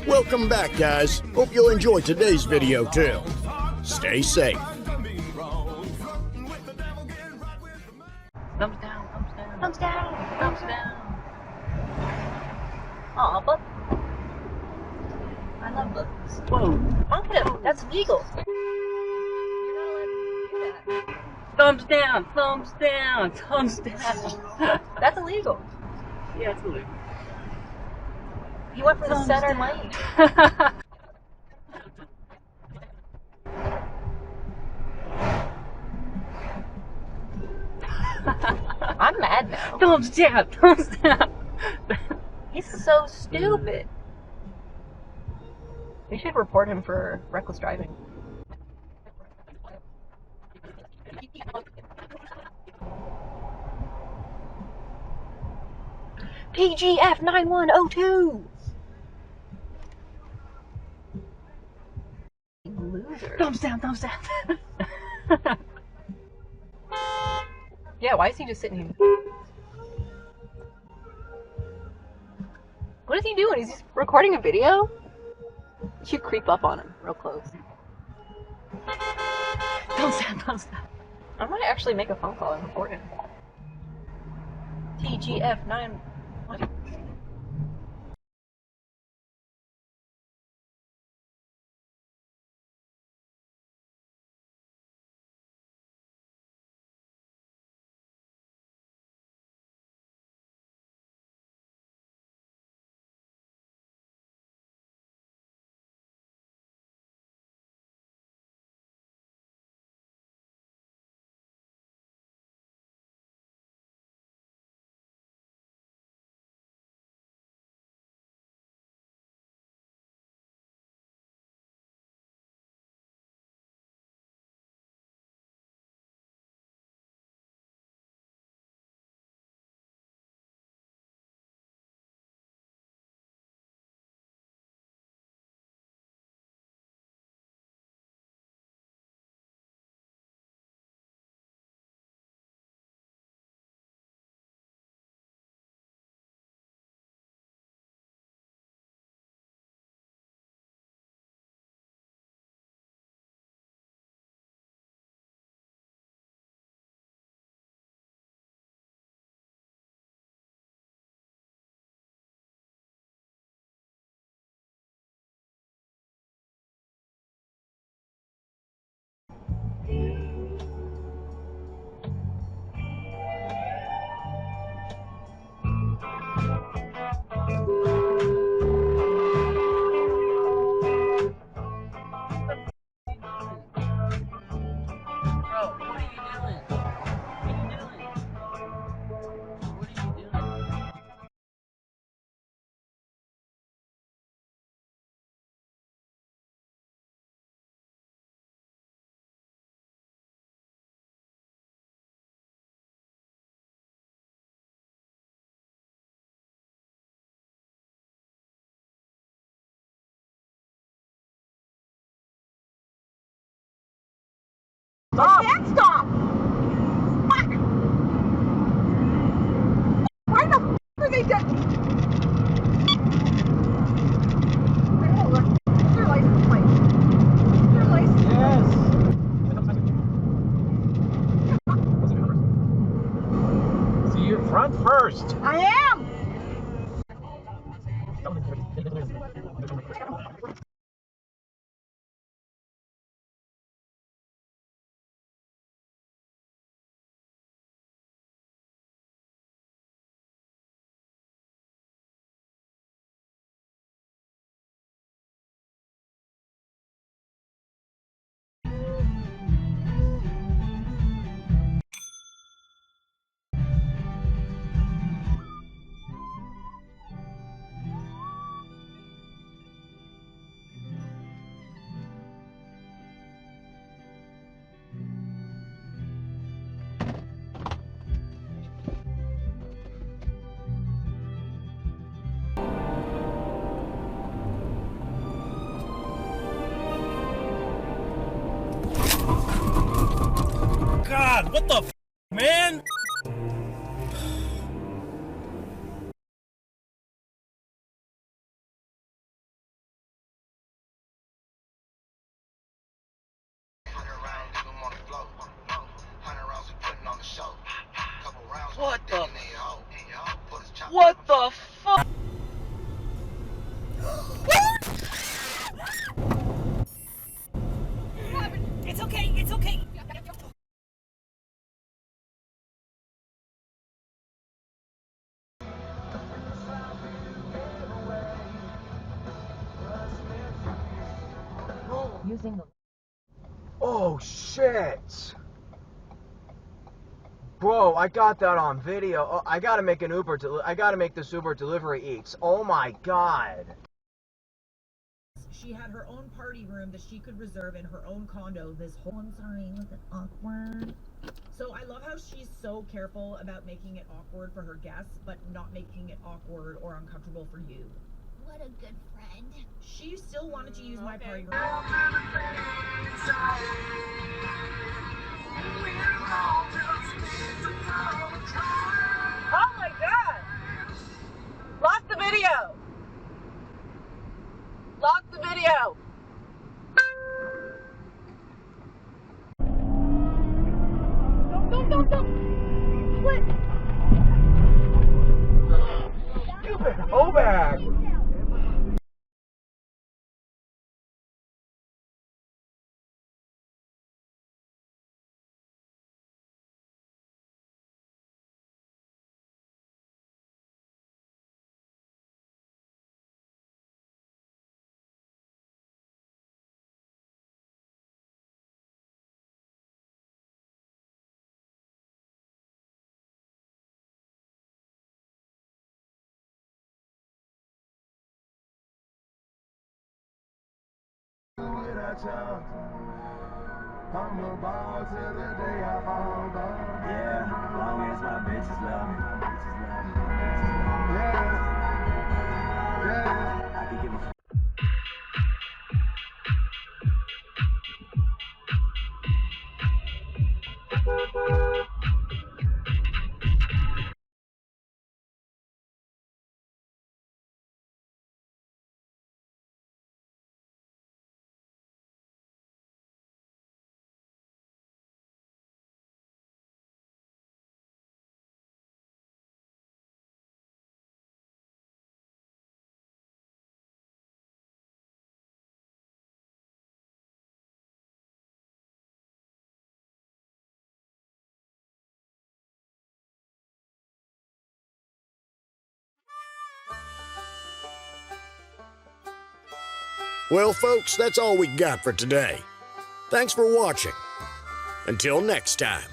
Welcome back, guys. Hope you'll enjoy today's video too. Stay safe. Thumbs down, thumbs down, thumbs down, thumbs down. Aw, but I love books. Whoa, that's illegal. You're not allowed to do that. Thumbs down, thumbs down, thumbs down. That's illegal. Yeah, it's illegal. He went for the center lane. I'm mad now. Thumbs down, thumbs down. He's so stupid. We should report him for reckless driving. PGF 9102. Loser. Thumbs down, thumbs down. Yeah, why is he just sitting here? What is he doing? Is he recording a video? You should creep up on him real close. Thumbs down, thumbs down. I might actually make a phone call and report him. TGF 9. I can't stop! Fuck! Why the f*** are they dead? What's their license plate? What's their license plate? Yes! See your front first! I am! God, what the f, man? using the... Oh, shit. Bro, I got that on video. Oh, I gotta make I gotta make this Uber delivery Eats. Oh my god. She had her own party room that she could reserve in her own condo. This whole... I'm sorry, was it awkward? So I love how she's so careful about making it awkward for her guests, but not making it awkward or uncomfortable for you. What a good friend. She still wanted to use my party room. Oh my god! Lost the video! Lost the video! Don't! Split! Stupid Hobag! I'm a ball till the day I fall down. Yeah, long as my bitches love me. Yeah. I can give a Well, folks, that's all we got for today. Thanks for watching. Until next time.